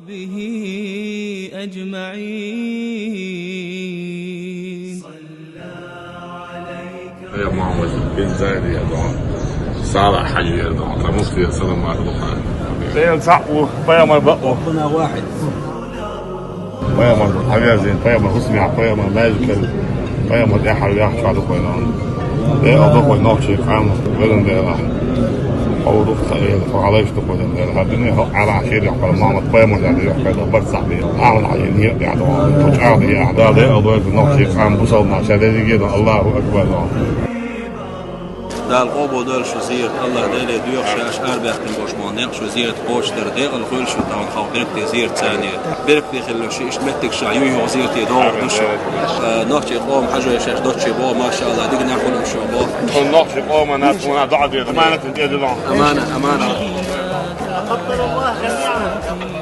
وصحبه أجمعين. يا محمد بن زايد يا دعاء صالح حي يا دعاء مفتي السلام عليكم زين صعبوا بيامر بقوا ربنا واحد بيامر حجازين بيامر اسمع بيامر ماجيكال بيامر يا حبيبي يا شعب كوينان ده أضاف نوتشي كام غير ده أو ضفت فعليش تقول إن هذا على عشير يحكي معمد بيامر يعني يحكي دبر صاحبي أعمل عين هي يعني تجعل هي هذا أضاف نوتشي كام بوصلنا شديد جدا الله أكبر دال قوبو دال شزيرت الله دالي دوخ شاش أربعتن بوشمانيق شزيرت قوشتر ديق الخول شو تاون خاطرك تزيرت ثانية برك بيخلو شي اشمتك شعيوي وزيرت يدور دوشو نوتشي قوم حجر شاش دوتشي بو ما شاء الله ديق ناخذ ان شاء الله نوتشي قوم ناس منا ضعدي أمانة أمانة قبل الله جميعا.